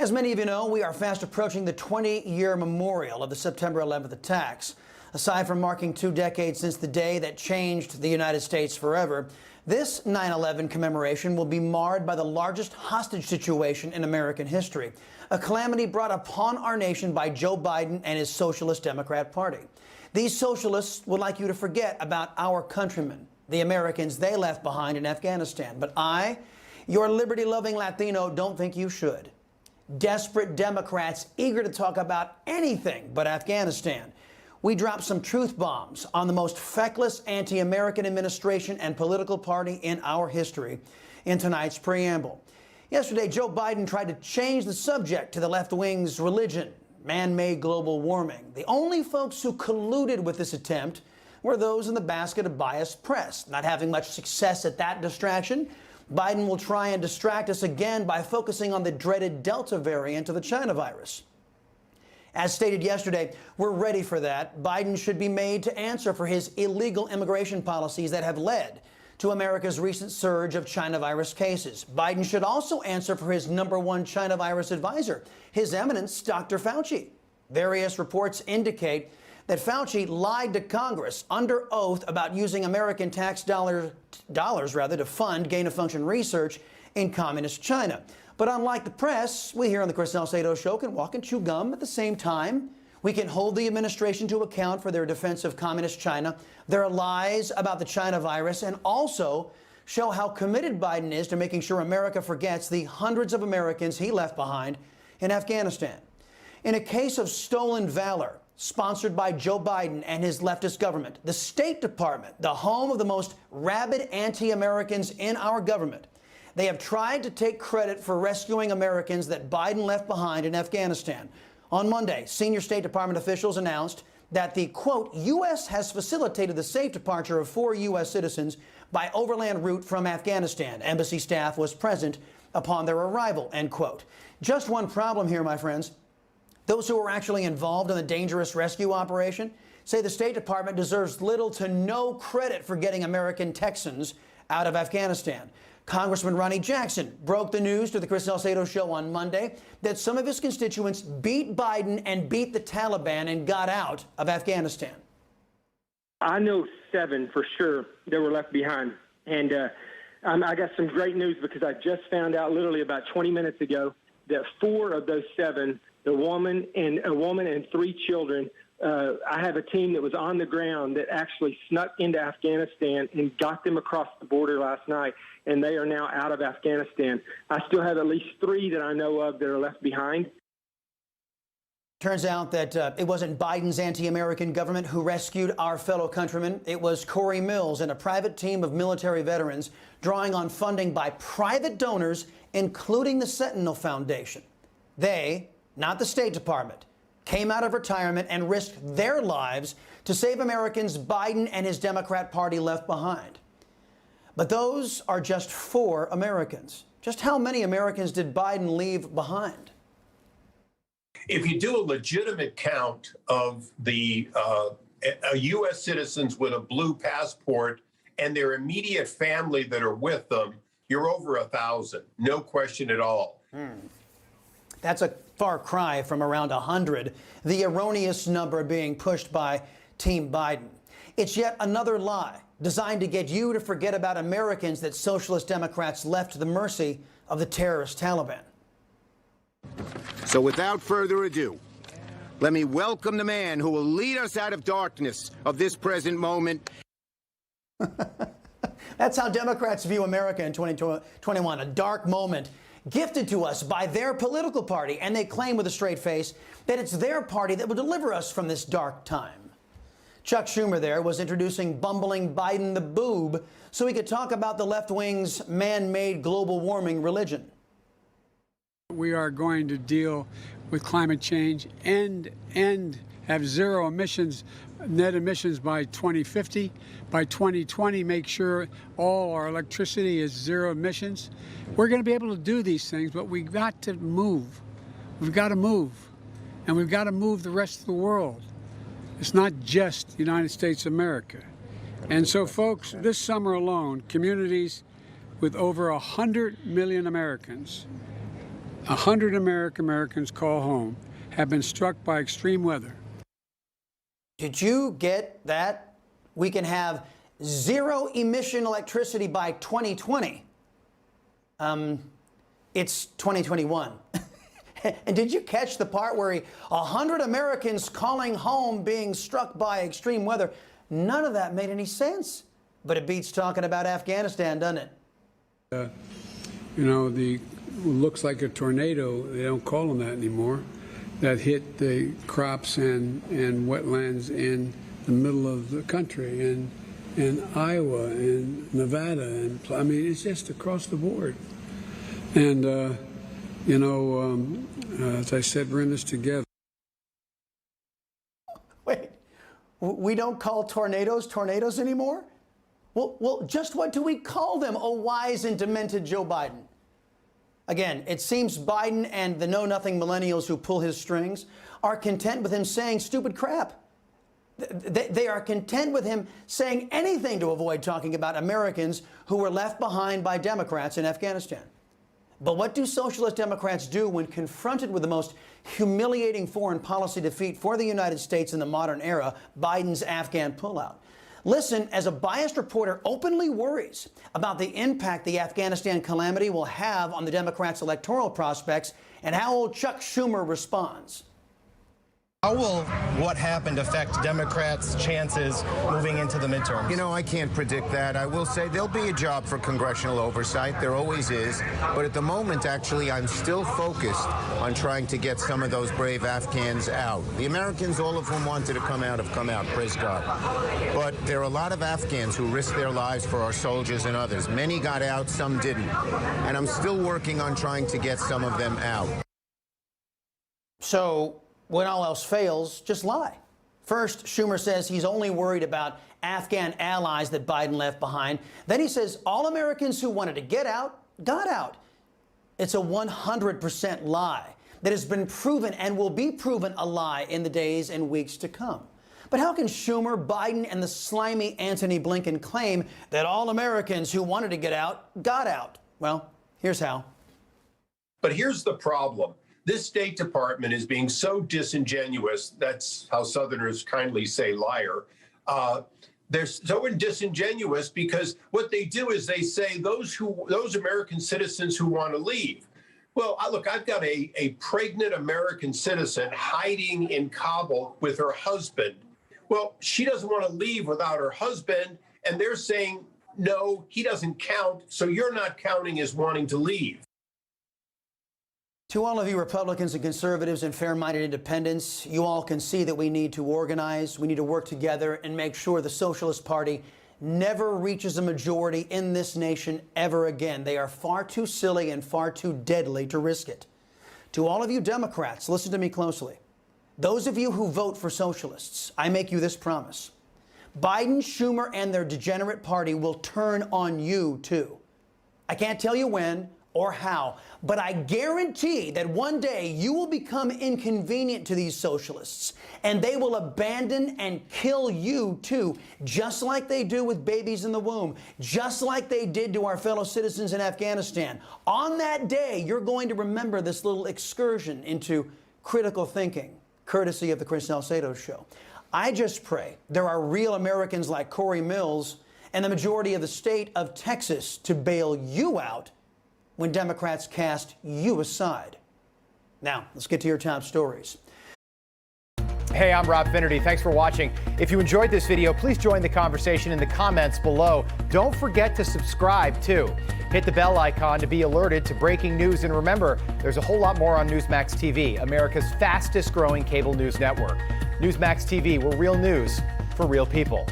As many of you know, we are fast approaching the 20-year memorial of the September 11th attacks. Aside from marking 2 decades since the day that changed the United States forever, this 9/11 commemoration will be marred by the largest hostage situation in American history, a calamity brought upon our nation by Joe Biden and his Socialist Democrat Party. These socialists would like you to forget about our countrymen, the Americans they left behind in Afghanistan. But I, your liberty-loving Latino, don't think you should. Desperate Democrats eager to talk about anything but Afghanistan. We dropped some truth bombs on the most feckless anti-American administration and political party in our history in tonight's preamble. Yesterday, Joe Biden tried to change the subject to the left wing's religion, man-made global warming. The only folks who colluded with this attempt were those in the basket of biased press. Not having much success at that distraction, Biden will try and distract us again by focusing on the dreaded Delta variant of the China virus. As stated yesterday, we're ready for that. Biden should be made to answer for his illegal immigration policies that have led to America's recent surge of China virus cases. Biden should also answer for his #1 China virus advisor, His Eminence, Dr. Fauci. Various reports indicate that Fauci lied to Congress under oath about using American tax dollars to fund gain-of-function research in communist China. But unlike the press, we here on the Chris Salcedo Show can walk and chew gum at the same time. We can hold the administration to account for their defense of communist China, their lies about the China virus, and also show how committed Biden is to making sure America forgets the hundreds of Americans he left behind in Afghanistan. In a case of stolen valor, sponsored by Joe Biden and his leftist government, the State Department, the home of the most rabid anti-Americans in our government, they have tried to take credit for rescuing Americans that Biden left behind in Afghanistan. On Monday, senior State Department officials announced that the, quote, U.S. has facilitated the safe departure of 4 U.S. citizens by overland route from Afghanistan. Embassy staff was present upon their arrival, end quote. Just one problem here, my friends. Those who were actually involved in the dangerous rescue operation say the State Department deserves little to no credit for getting American Texans out of Afghanistan. Congressman Ronnie Jackson broke the news to the Chris Salcedo Show on Monday that some of his constituents beat Biden and beat the Taliban and got out of Afghanistan. I know 7 for sure that were left behind. And I got some great news because I just found out literally about 20 minutes ago that 4 of those 7, a woman and 3 children, I have a team that was on the ground that actually snuck into Afghanistan and got them across the border last night, and they are now out of Afghanistan. I still have at least 3 that I know of that are left behind. Turns out that it wasn't Biden's anti-American government who rescued our fellow countrymen. It was Corey Mills and a private team of military veterans drawing on funding by private donors, including the Sentinel Foundation. They, not the State Department, came out of retirement and risked their lives to save Americans Biden and his Democrat Party left behind. But those are just 4 Americans. Just how many Americans did Biden leave behind? If you do a legitimate count of the U.S. citizens with a blue passport and their immediate family that are with them, you're over 1,000, no question at all. That's a far cry from around 100, the erroneous number being pushed by Team Biden. It's yet another lie designed to get you to forget about Americans that Socialist Democrats left to the mercy of the terrorist Taliban. So without further ado, let me welcome the man who will lead us out of darkness of this present moment. That's how Democrats view America in 2021, a dark moment gifted to us by their political party, and they claim with a straight face that it's their party that will deliver us from this dark time. Chuck Schumer there was introducing bumbling Biden the boob so he could talk about the left wing's man-made global warming religion. We are going to deal with climate change and have zero emissions, net emissions by 2050. By 2020, make sure all our electricity is zero emissions. We're going to be able to do these things, but we've got to move. We've got to move. And we've got to move the rest of the world. It's not just the United States of America. And so, folks, this summer alone, communities with over 100 million Americans 100 Americans call home have been struck by extreme weather. Did you get that? We can have zero emission electricity by 2020. It's 2021. And did you catch the part where 100 Americans calling home being struck by extreme weather? None of that made any sense. But it beats talking about Afghanistan, doesn't it? Looks like a tornado, they don't call them that anymore, that hit the crops and wetlands in the middle of the country, and Iowa and Nevada, and I mean, it's just across the board. And, as I said, we're in this together. Wait, we don't call tornadoes anymore? Well, just what do we call them, oh wise and demented Joe Biden? Again, it seems Biden and the know-nothing millennials who pull his strings are content with him saying stupid crap. They are content with him saying anything to avoid talking about Americans who were left behind by Democrats in Afghanistan. But what do Socialist Democrats do when confronted with the most humiliating foreign policy defeat for the United States in the modern era, Biden's Afghan pullout? Listen as a biased reporter openly worries about the impact the Afghanistan calamity will have on the Democrats' electoral prospects and how old Chuck Schumer responds. How will what happened affect Democrats' chances moving into the midterms? You know, I can't predict that. I will say there'll be a job for congressional oversight. There always is. But at the moment, actually, I'm still focused on trying to get some of those brave Afghans out. The Americans, all of whom wanted to come out, have come out, praise God. But there are a lot of Afghans who risked their lives for our soldiers and others. Many got out, some didn't. And I'm still working on trying to get some of them out. So, when all else fails, just lie. First, Schumer says he's only worried about Afghan allies that Biden left behind. Then he says all Americans who wanted to get out, got out. It's a 100% lie that has been proven and will be proven a lie in the days and weeks to come. But how can Schumer, Biden, and the slimy Antony Blinken claim that all Americans who wanted to get out, got out? Well, here's how. But here's the problem. This State Department is being so disingenuous. That's how Southerners kindly say liar. They're so disingenuous because what they do is they say those American citizens who want to leave. Well, look, I've got a pregnant American citizen hiding in Kabul with her husband. Well, she doesn't want to leave without her husband, and they're saying, no, he doesn't count, so you're not counting as wanting to leave. To all of you Republicans and conservatives and fair-minded independents, you all can see that we need to organize, we need to work together and make sure the Socialist Party never reaches a majority in this nation ever again. They are far too silly and far too deadly to risk it. To all of you Democrats, listen to me closely. Those of you who vote for socialists, I make you this promise. Biden, Schumer, and their degenerate party will turn on you, too. I can't tell you when or how, but I guarantee that one day you will become inconvenient to these socialists, and they will abandon and kill you, too, just like they do with babies in the womb, just like they did to our fellow citizens in Afghanistan. On that day, you're going to remember this little excursion into critical thinking, courtesy of the Chris Salcedo Show. I just pray there are real Americans like Corey Mills and the majority of the state of Texas to bail you out when Democrats cast you aside. Now, let's get to your top stories. Hey, I'm Rob Finnerty. Thanks for watching. If you enjoyed this video, please join the conversation in the comments below. Don't forget to subscribe, too. Hit the bell icon to be alerted to breaking news. And remember, there's a whole lot more on Newsmax TV, America's fastest growing cable news network. Newsmax TV, we're real news for real people.